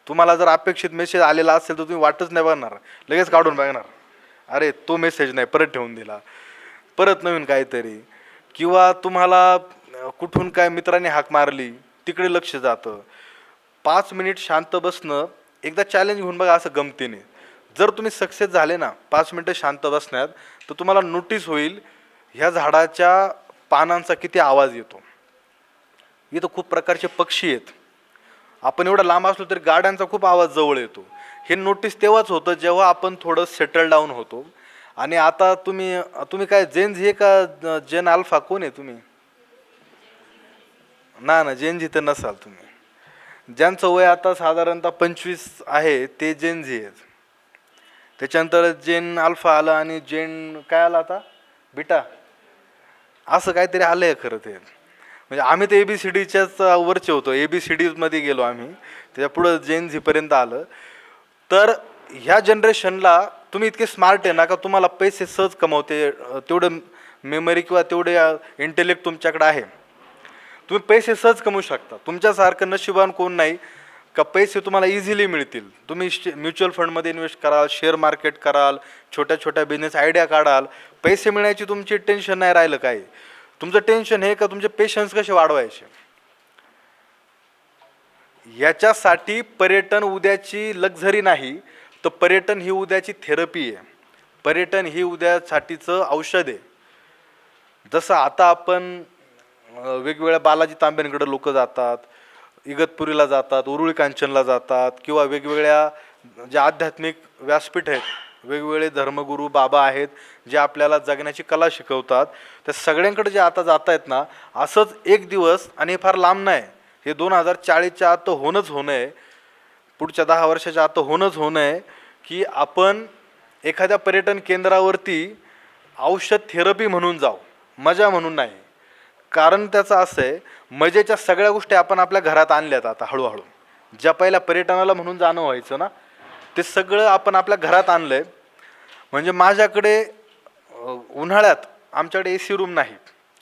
तुम्हाला जर अपेक्षित मेसेज आलेला असेल तर तुम्ही वाटच नाही बघणार, लगेच काढून बघणार, अरे तो मेसेज नाही, परत ठेवून दिला, परत नवीन काहीतरी. किंवा तुम्हाला कुठून काय मित्राने हाक मारली तिकडे लक्ष जातं. 5 मिनिट शांत बसणं एकदा चॅलेंज घेऊन बघा असं गमतीने. जर तुम्ही सक्सेस झाले ना 5 मिनिटं शांत बसण्यात, तर तुम्हाला नोटीस होईल ह्या झाडाच्या पानांचा किती आवाज येतो. इथं खूप प्रकारचे पक्षी आहेत, आपण एवढं लांब असलो तरी गाड्यांचा खूप आवाज जवळ येतो. हे नोटीस तेव्हाच होतं जेव्हा आपण थोडं सेटल डाऊन होतो. आणि आता तुम्ही काय जेन झी का जेन अल्फा, कोण आहे तुम्ही? ना जेन झी तर नसाल तुम्ही. ज्यांचं वय आता साधारणतः 25 आहे ते जेन झी आहेत. त्याच्यानंतर जेन अल्फा आलं आणि जेन काय आलं आता, बीटा, असं काहीतरी आलं आहे खरं ते. म्हणजे आम्ही तर ABCDच्याच वरचे होतो, ABCDमध्ये गेलो आम्ही, त्याच्या पुढं जेन झीपर्यंत आलं. तर ह्या जनरेशनला तुम्ही इतके स्मार्ट आहे ना का तुम्हाला पैसे सहज कमवते, तेवढं मेमरी किंवा तेवढे इंटेलेक्ट तुमच्याकडे आहे, तुम्ही पैसे सहज कमवू शकता. तुमच्यासारखं नशिबान कोण नाही का पैसे तुम्हाला इझिली मिळतील. तुम्ही म्युच्युअल फंडमध्ये इन्व्हेस्ट कराल, शेअर मार्केट कराल, छोट्या छोट्या बिझनेस आयडिया काढाल, पैसे मिळण्याची तुमची टेन्शन नाही राहिलं काही. तुमचं टेन्शन हे का तुमचे पेशन्स कसे वाढवायचे. याच्यासाठी पर्यटन उद्याची लक्झरी नाही, तर पर्यटन ही उद्याची थेरपी आहे. पर्यटन ही उद्यासाठीचं औषध आहे. जसं आता आपण वेगवेगळ्या बालाजी तांब्यांकडे लोक जातात, इगतपुरीला जातात, उरुळी कांचनला जातात, किंवा वेगवेगळ्या जे आध्यात्मिक व्यासपीठ आहेत, वेगवेगळे धर्मगुरू बाबा आहेत जे आपल्याला जगण्याची कला शिकवतात, त्या सगळ्यांकडे जे आता जात आहेत ना, असंच एक दिवस, आणि हे फार लांब नाही, हे 2040च्या आत होणंच होणं आहे, पुढच्या 10 वर्षाच्या आत होणंच आहे की आपण एखाद्या पर्यटन केंद्रावरती औषध थेरपी म्हणून जाऊ, मजा म्हणून नाही. कारण त्याचं असं आहे, मजेच्या सगळ्या गोष्टी आपण आपल्या घरात आणल्यात आता हळूहळू. ज्या पहिल्या पर्यटनाला म्हणून जाणं व्हायचं ना, ते सगळं आपण आपल्या घरात आणलं आहे. म्हणजे माझ्याकडे उन्हाळ्यात आमच्याकडे AC रूम नाही,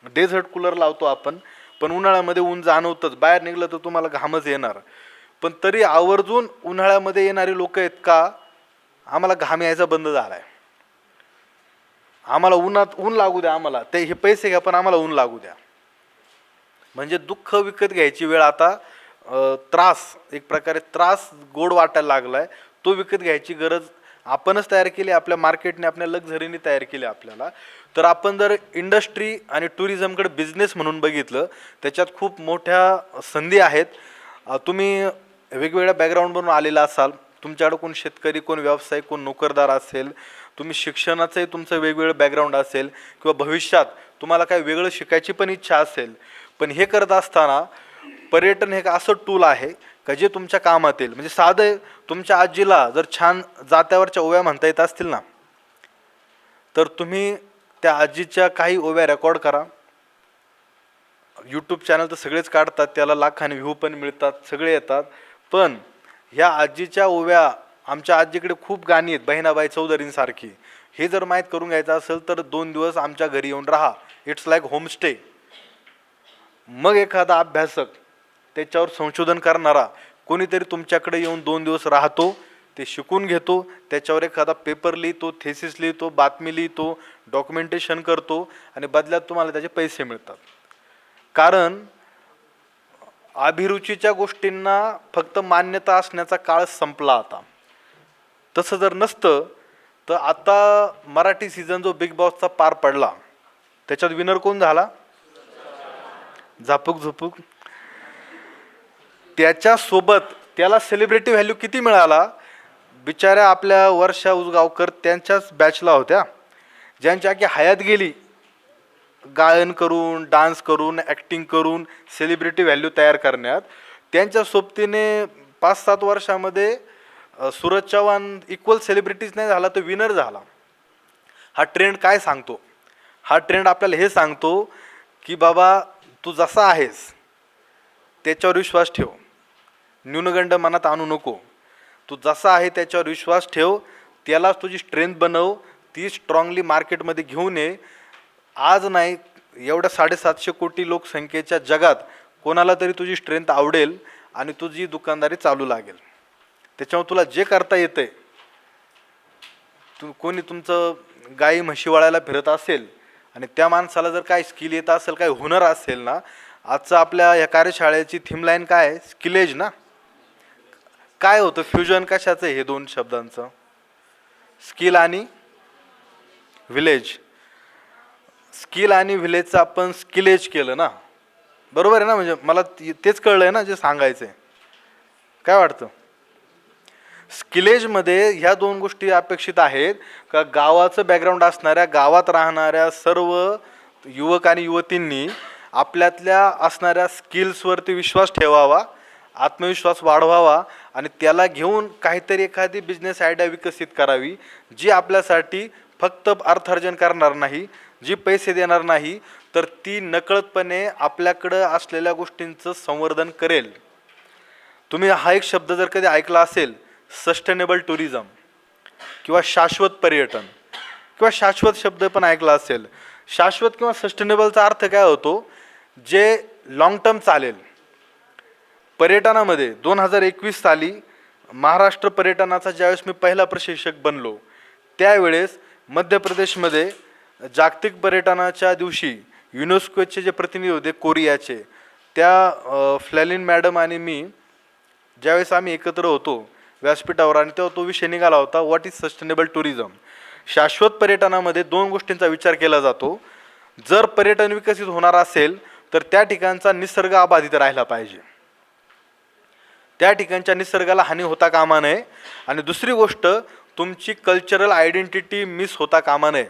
डेझर्ट कूलर लावतो आपण, पण उन्हाळ्यामध्ये ऊन जाणवतंच, बाहेर निघलं तर तुम्हाला घामच येणार. पण तरी आवर्जून उन्हाळ्यामध्ये येणारी लोक आहेत का, आम्हाला घाम यायचा बंद झाला आहे, आम्हाला उन्हात ऊन लागू द्या, आम्हाला ते हे पैसे घ्या पण आम्हाला ऊन लागू द्या. म्हणजे दुःख विकत घ्यायची वेळ आता, त्रास, एक प्रकारे त्रास गोड वाटायला लागलाय, तो विकत घ्यायची गरज आपणच तयार केली, आपल्या मार्केटने, आपल्या लक्झरीने तयार केली आपल्याला. तर आपण जर इंडस्ट्री आणि टुरिझमकडे बिझनेस म्हणून बघितलं, त्याच्यात खूप मोठ्या संधी आहेत. तुम्ही वेगवेगळ्या बॅकग्राऊंडवरून आलेला असाल, तुमच्याकडे कोण शेतकरी, कोण व्यावसायिक, कोण नोकरदार असेल, तुम्ही शिक्षणाचंही तुमचं वेगवेगळं बॅकग्राऊंड असेल, किंवा भविष्यात तुम्हाला काही वेगळं शिकायची पण इच्छा असेल. पण हे करत असताना पर्यटन हे एक असं टूल आहे का जे तुमच्या कामात येईल. म्हणजे साधं, तुमच्या आजीला जर छान जात्यावरच्या ओव्या म्हणता येत असतील ना, तर तुम्ही त्या आजीच्या काही ओव्या रेकॉर्ड करा. यूट्यूब चॅनल तर सगळेच काढतात, त्याला लाखांनी व्ह्यू पण मिळतात, सगळे येतात. पण ह्या आजीच्या ओव्या, आमच्या आजीकडे खूप गाणी आहेत, बहिणाबाई चौधरींसारखी, हे जर माहीत करून घ्यायचं असेल तर 2 दिवस आमच्या घरी येऊन राहा. It's like homestay. मग एखादा अभ्यासक, त्याच्यावर संशोधन करणारा कोणीतरी तुमच्याकडे येऊन 2 दिवस राहतो, ते शिकून घेतो, त्याच्यावर एखादा पेपर लिहितो, थेसिस लिहितो, बातमी लिहितो, डॉक्युमेंटेशन करतो, आणि बदल्यात तुम्हाला त्याचे पैसे मिळतात. कारण अभिरुचीच्या गोष्टींना फक्त मान्यता असण्याचा काळ संपला आता. तसं जर नसतं तर आता मराठी सीझन जो बिग बॉसचा पार पडला, त्याच्यात विनर कोण झाला? झापूक झुपूक. त्याच्यासोबत त्याला सेलिब्रिटी व्हॅल्यू किती मिळाला? बिचाऱ्या आपल्या वर्षा उसगावकर त्यांच्याच बॅचला होत्या, ज्यांची आखी हयात गेली गायन करून, डान्स करून, ॲक्टिंग करून सेलिब्रिटी व्हॅल्यू तयार करण्यात. त्यांच्या सोबतीने 5-7 वर्षामध्ये सूरज चव्हाण इक्वल सेलिब्रिटीज नाही झाला तर विनर झाला. हा ट्रेंड काय सांगतो? हा ट्रेंड आपल्याला हे सांगतो की बाबा, तू जसा आहेस त्याच्यावर विश्वास ठेव, न्यूनगंड मनात आणू नको. तू जसा आहे त्याच्यावर विश्वास ठेव, त्यालाच तुझी स्ट्रेंथ बनव, ती स्ट्रॉंगली मार्केटमध्ये घेऊन ये. आज नाही, एवढ्या 750 कोटी लोकसंख्येच्या जगात कोणाला तरी तुझी स्ट्रेंथ आवडेल आणि तुझी दुकानदारी चालू लागेल. त्याच्यामुळे तुला जे करता येतंय, कोणी तुमचं गाई म्हशी वळायला फिरत असेल आणि त्या माणसाला जर काही स्किल येत असेल, काही हुनर असेल ना, आजचं आपल्या या कार्यशाळेची थीम लाईन काय आहे? स्किलेज ना. काय होतं फ्युजन कशाचं? हे 2 शब्दांचं, स्किल आणि विलेज. स्किल आणि विलेजचं आपण स्किलेज केलं ना, बरोबर आहे ना? म्हणजे मला तेच कळलंय ना जे सांगायचंय. काय वाटतं? स्किलेजमध्ये ह्या 2 गोष्टी अपेक्षित आहेत का गावाचं बॅकग्राऊंड असणाऱ्या, गावात राहणाऱ्या सर्व युवक आणि युवतींनी आपल्यातल्या असणाऱ्या स्किल्सवरती विश्वास ठेवावा, आत्मविश्वास वाढवावा, आणि त्याला घेऊन काहीतरी एखादी बिझनेस आयडिया विकसित करावी, जी आपल्यासाठी फक्त अर्थार्जन करणार नाही, जी पैसे देणार नाही, तर ती नकळतपणे आपल्याकडं असलेल्या गोष्टींचं संवर्धन करेल. तुम्ही हा एक शब्द जर कधी ऐकला असेल, सस्टेनेबल टुरिझम किंवा शाश्वत पर्यटन, किंवा शाश्वत शब्द पण ऐकला असेल. शाश्वत किंवा सस्टेनेबलचा अर्थ काय होतो? जे लॉंग टर्म चालेल. पर्यटनामध्ये 2021 साली महाराष्ट्र पर्यटनाचा ज्यावेळेस मी पहिला प्रशिक्षक बनलो, त्यावेळेस मध्य प्रदेशमध्ये जागतिक पर्यटनाच्या दिवशी युनेस्कोचे जे प्रतिनिधी होते कोरियाचे, त्या फ्लॅलिन मॅडम आणि मी ज्यावेळेस आम्ही एकत्र होतो व्यासपीठावर, आणि तेव्हा तो विषय निघाला होता, व्हॉट इज सस्टेनेबल टुरिझम. शाश्वत पर्यटनामध्ये 2 गोष्टींचा विचार केला जातो. जर पर्यटन विकसित होणार असेल तर त्या ठिकाणचा निसर्ग अबाधित राहिला पाहिजे, त्या ठिकाणच्या निसर्गाला हानी होता कामा नये, आणि दुसरी गोष्ट, तुमची कल्चरल आयडेंटिटी मिस होता कामा नये.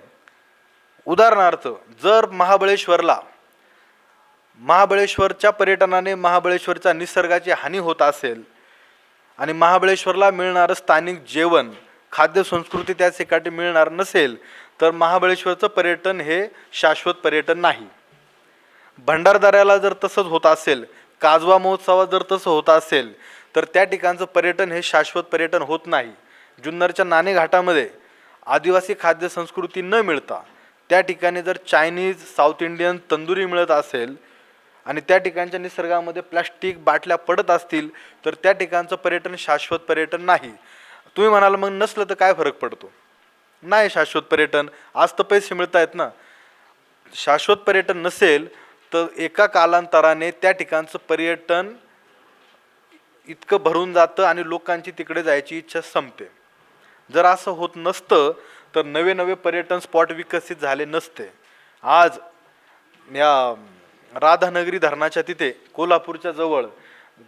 उदाहरणार्थ, जर महाबळेश्वरच्या पर्यटनाने महाबळेश्वरच्या निसर्गाची हानी होत असेल आणि महाबळेश्वरला मिळणारं स्थानिक जेवण, खाद्य संस्कृती त्याच ठिकाणी मिळणार नसेल, तर महाबळेश्वरचं पर्यटन हे शाश्वत पर्यटन नाही. भंडारदऱ्याला जर तसंच होत असेल, काजवा महोत्सवात जर तसं होत असेल, तर त्या ठिकाणचं पर्यटन हे शाश्वत पर्यटन होत नाही. जुन्नरच्या नाणे घाटामध्ये आदिवासी खाद्य संस्कृती न मिळता त्या ठिकाणी जर चायनीज साऊथ इंडियन तंदुरी मिळत असेल आणि त्या ठिकाणच्या निसर्गामध्ये प्लास्टिक बाटल्या पडत असतील तर त्या ठिकाणचं पर्यटन शाश्वत पर्यटन नाही. तुम्ही म्हणाल मग नसलं तर काय फरक पडतो? नाही शाश्वत पर्यटन, आज तर पैसे मिळत आहेत ना. शाश्वत पर्यटन नसेल तर एका कालांतराने त्या ठिकाणचं पर्यटन इतकं भरून जातं आणि लोकांची तिकडे जायची इच्छा संपते. जर असं होत नसतं तर नवे नवे पर्यटन स्पॉट विकसित झाले नसते. आज या राधानगरी धरणाच्या तिथे कोल्हापूरच्या जवळ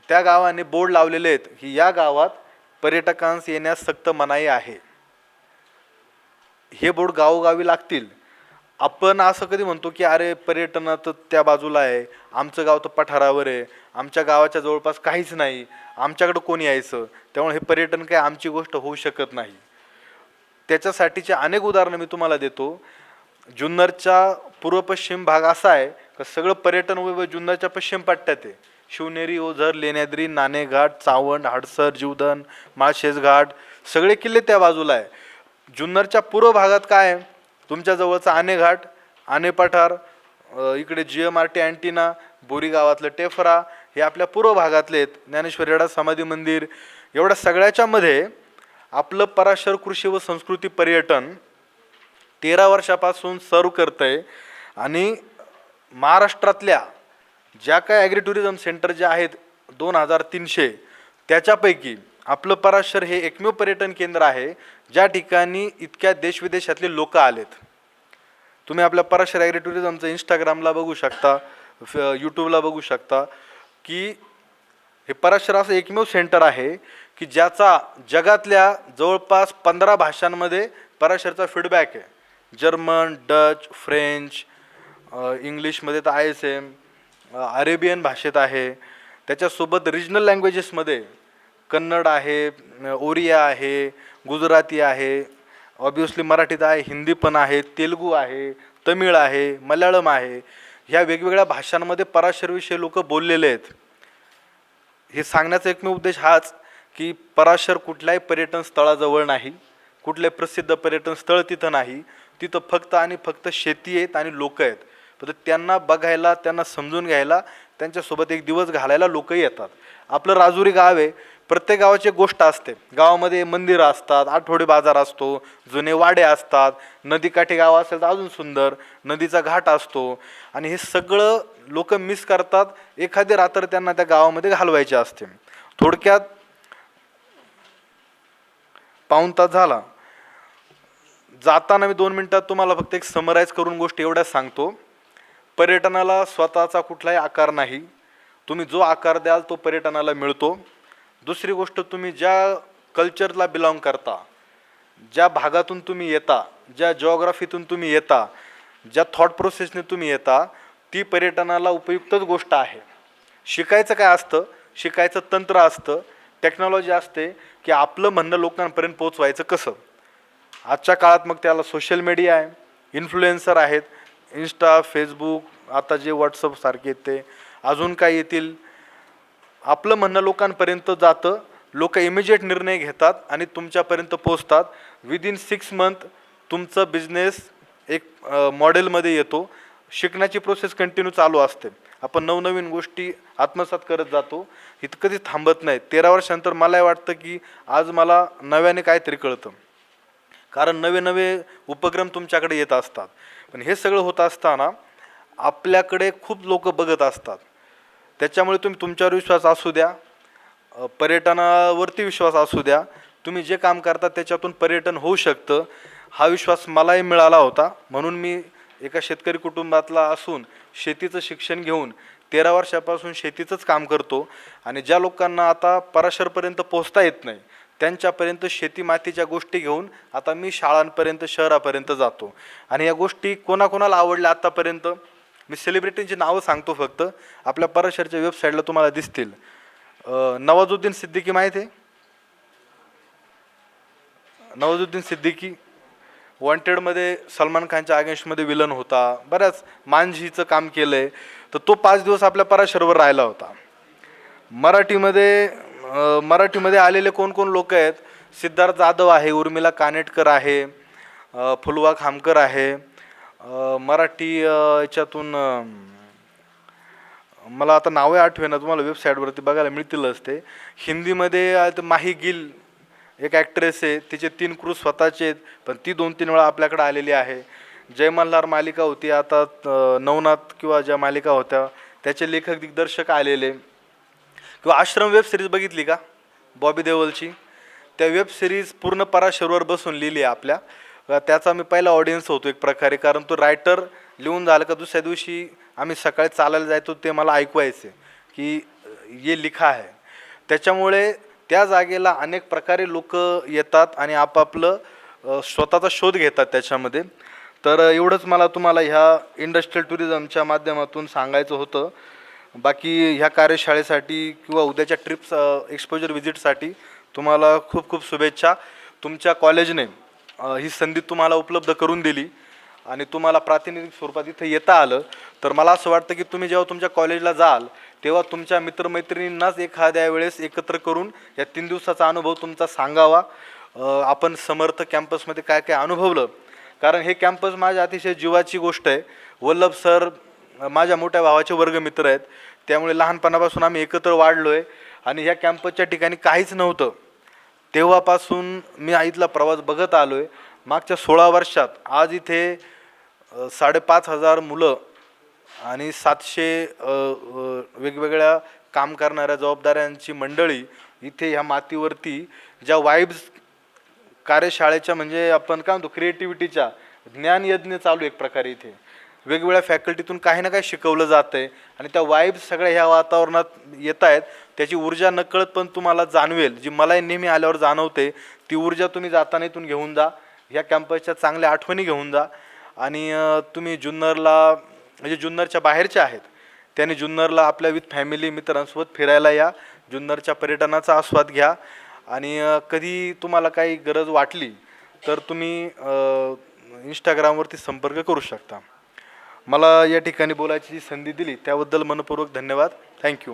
त्या गावाने बोर्ड लावलेले आहेत की या गावात पर्यटकांस येण्यास सक्त मनाई आहे. हे बोर्ड गावोगावी लागतील. आपण असं कधी म्हणतो की अरे पर्यटनात त्या बाजूला आहे, आमचं गाव तर पठारावर आहे, आमच्या गावाच्या जवळपास काहीच नाही, आमच्याकडं कोणी यायचं, त्यामुळे हे पर्यटन काय आमची गोष्ट होऊ शकत नाही. त्याच्यासाठीचे अनेक उदाहरणं मी तुम्हाला देतो. जुन्नरचा पूर्व पश्चिम भाग असा आहे का सगळं पर्यटन वैभव जुन्नरच्या पश्चिम पट्ट्यात आहे. शिवनेरी, ओझर, लेण्याद्री, नाणेघाट, चावंड, हडसर, जीवधन, माळशेज घाट सगळे किल्ले त्या बाजूला आहे. जुन्नरच्या पूर्व भागात काय आहे? तुमच्या जवळचा आनेघाट, आने पठार, इकडे GMRT अँटिना, बोरी गावातलं टेफरा हे आपल्या पूर्व भागातले आहेत. ज्ञानेश्वर येडा समाधी मंदिर, एवढ्या सगळ्याच्या मध्ये आपलं पराशर कृषी व संस्कृती पर्यटन 13 वर्षापासून सर्व करतंय. आणि महाराष्ट्रातल्या ज्या काय ॲग्री टुरिझम सेंटर जे आहेत 2300 त्याच्यापैकी आपलं पराशर हे एकमेव पर्यटन केंद्र आहे ज्या ठिकाणी इतक्या देशविदेशातले लोक आलेत. तुम्ही आपल्या पराशर ॲग्री टुरिझमचं इंस्टाग्रामला बघू शकता, यूट्यूबला बघू शकता की हे पराशर असं एकमेव सेंटर आहे की ज्याचा जगातल्या जवळपास 15 भाषांमध्ये पराशरचा फीडबॅक आहे. जर्मन, डच, फ्रेंच, इंग्लिशमध्ये तर ISM, अरेबियन भाषेत आहे. त्याच्यासोबत रिजनल लँग्वेजेसमध्ये कन्नड आहे, ओरिया आहे, गुजराती आहे, ऑब्वियसली मराठीत आहे, हिंदी पण आहे, तेलुगू आहे, तमिळ आहे, मल्याळम आहे. ह्या वेगवेगळ्या भाषांमध्ये पराशरविषयी लोक बोललेले आहेत. हे सांगण्याचा एकमेव उद्देश हाच की पराशर कुठल्याही पर्यटन स्थळाजवळ नाही, कुठले प्रसिद्ध पर्यटन स्थळ तिथं नाही. तिथं फक्त आणि फक्त शेती आहेत आणि लोक आहेत. तर त्यांना बघायला, त्यांना समजून घ्यायला, त्यांच्यासोबत एक दिवस घालायला लोकही येतात. आपलं राजुरी गाव आहे, प्रत्येक गावाची एक गोष्ट असते. गावामध्ये मंदिरं असतात, आठवडी बाजार असतो, जुने वाडे असतात, नदीकाठी गाव असेल तर अजून सुंदर, नदीचा घाट असतो. आणि हे सगळं लोक मिस करतात. एखादी रात्र त्यांना त्या गावामध्ये घालवायची असते. थोडक्यात पाऊण तास झाला. जाताना मी 2 मिनिटात तुम्हाला फक्त एक समराईज करून गोष्टी एवढ्याच सांगतो. पर्यटनाला स्वतःचा कुठलाही आकार नाही. तुम्ही जो आकार द्याल तो पर्यटनाला मिळतो. दुसरी गोष्ट, तुम्ही ज्या कल्चरला बिलॉंग करता, ज्या भागातून तुम्ही येता, ज्या जिओग्राफीतून तुम्ही येता, ज्या थॉट प्रोसेसने तुम्ही येता, ती पर्यटनाला उपयुक्तच गोष्ट आहे. शिकायचं काय असतं? शिकायचं तंत्र असतं, टेक्नॉलॉजी असते की आपलं म्हणणं लोकांपर्यंत पोचवायचं कसं. आजच्या काळात मग त्याला सोशल मीडिया आहे, इन्फ्लुएन्सर आहेत, इंस्टा, फेसबुक, आता जे व्हॉट्सअप सारखे आहेत ते, अजून काय येतील. आपलं म्हणणं लोकांपर्यंत जातं, लोक इमिजिएट निर्णय घेतात आणि तुमच्यापर्यंत पोचतात. विदिन 6 मंथ तुमचं बिझनेस एक मॉडेलमध्ये येतो. शिकण्याची प्रोसेस कंटिन्यू चालू असते. आपण नवनवीन गोष्टी आत्मसात करत जातो, इथं कधी थांबत नाही. 13 वर्षानंतर मला वाटतं की आज मला नव्याने काहीतरी कळतं, कारण नवे नवे उपक्रम तुमच्याकडे येत असतात. पण हे सगळं होत असताना आपल्याकडे खूप लोक बघत असतात. त्याच्यामुळे तुम्ही तुमच्यावर विश्वास असू द्या, पर्यटनावरती विश्वास असू द्या, तुम्ही जे काम करता त्याच्यातून पर्यटन होऊ शकतं, हा विश्वास मलाही मिळाला होता. म्हणून मी एका शेतकरी कुटुंबातला असून शेतीचं शिक्षण घेऊन 13 वर्षापासून शेतीचंच काम करतो. आणि ज्या लोकांना आता पराशरपर्यंत पोहोचता येत नाही त्यांच्यापर्यंत शेती मातीच्या गोष्टी घेऊन आता मी शाळांपर्यंत, शहरापर्यंत जातो. आणि या गोष्टी कोणाकोणाला आवडल्या आत्तापर्यंत, मी सेलिब्रिटींची नावं सांगतो फक्त. आपल्या पराशरच्या वेबसाईटला तुम्हाला दिसतील. नवाजुद्दीन सिद्दीकी माहीत आहे? नवाजुद्दीन सिद्दीकी वॉन्टेडमध्ये सलमान खानच्या अगेन्स्टमध्ये विलन होता. बऱ्याच मांझीचं काम केलं आहे. तर तो 5 दिवस आपल्या पराशरवर राहिला होता. मराठीमध्ये आलेले कोण कोण लोक आहेत? सिद्धार्थ जाधव आहे, उर्मिला कानेटकर आहे, फुलवा खामकर आहे, मराठी याच्यातून मला आता नावे आठवेना, तुम्हाला वेबसाईटवरती बघायला मिळतीलच ते. हिंदीमध्ये माही गिल एक ॲक्ट्रेस आहे, तिचे 3 क्रू स्वतःचे आहेत, पण ती 2-3 वेळा आपल्याकडे आलेली आहे. जय मल्हार मालिका होती, आता नवनाथ किंवा ज्या मालिका होत्या त्याचे लेखक दिग्दर्शक आलेले. किंवा आश्रम वेब सिरीज बघितली का बॉबी देओलची? त्या वेब सिरीज पूर्ण पराशरवर बसून लिहिली आहे आपल्या. त्याचा मी पहिला ऑडियन्स होतो एक प्रकारे, कारण तो रायटर लिहून झालं का दुसऱ्या दिवशी आम्ही सकाळी चालायला जायचो, ते मला ऐकवायचे की ये लिखा है. त्याच्यामुळे त्या जागेला अनेक प्रकारे लोक येतात आणि आपापलं स्वतःचा शोध घेतात त्याच्यामध्ये. तर एवढंच मला तुम्हाला ह्या इंडस्ट्रियल टुरिझमच्या माध्यमातून सांगायचं होतं. बाकी ह्या कार्यशाळेसाठी किंवा उद्याच्या ट्रिप्स एक्सपोजर व्हिजिटसाठी तुम्हाला खूप खूप शुभेच्छा. तुमच्या कॉलेजने ही संधी तुम्हाला उपलब्ध करून दिली आणि तुम्हाला प्रातिनिधिक स्वरूपात इथे येता आलं, तर मला असं वाटतं की तुम्ही जेव्हा तुमच्या कॉलेजला जाल तेव्हा तुमच्या मित्रमैत्रिणींनाच एखाद्या वेळेस एकत्र करून या 3 दिवसाचा अनुभव तुमचा सांगावा. आपण समर्थ कॅम्पसमध्ये काय काय अनुभवलं, कारण हे कॅम्पस माझ्या अतिशय जीवाची गोष्ट आहे. वल्लभ सर माझ्या मोठ्या भावाचे वर्गमित्र आहेत, त्यामुळे लहानपणापासून आम्ही एकत्र वाढलो आहे. आणि ह्या कॅम्पसच्या ठिकाणी काहीच नव्हतं, तेव्हापासून मी इथला प्रवास बघत आलो आहे. मागच्या 16 वर्षात आज इथे 5,500 मुलं आणि 700 वेगवेगळ्या काम करणाऱ्या जबाबदाऱ्यांची मंडळी इथे ह्या मातीवरती ज्या वाईब्स कार्यशाळेच्या म्हणजे आपण काय म्हणतो क्रिएटिव्हिटीच्या ज्ञानयज्ञ चालू एक प्रकारे इथे वेगवेगळ्या फॅकल्टीतून काही ना काही शिकवलं जातं आहे आणि त्या वाईब्स सगळ्या ह्या वातावरणात येत आहेत. त्याची ऊर्जा नकळत पण तुम्हाला जाणवेल, जी मला नेहमी आल्यावर जाणवते. ती ऊर्जा तुम्ही जाताना इथून घेऊन जा, ह्या कॅम्पसच्या चांगल्या आठवणी घेऊन जा. आणि तुम्ही जुन्नरला म्हणजे जुन्नरच्या बाहेरच्या आहेत त्याने जुन्नरला आपल्या विथ फॅमिली मित्रांसोबत फिरायला या, जुन्नरच्या पर्यटनाचा आस्वाद घ्या. आणि कधी तुम्हाला काही गरज वाटली तर तुम्ही इंस्टाग्रामवरती संपर्क करू शकता. मला या ठिकाणी बोलायची जी संधी दिली त्याबद्दल मनपूर्वक धन्यवाद. थँक्यू.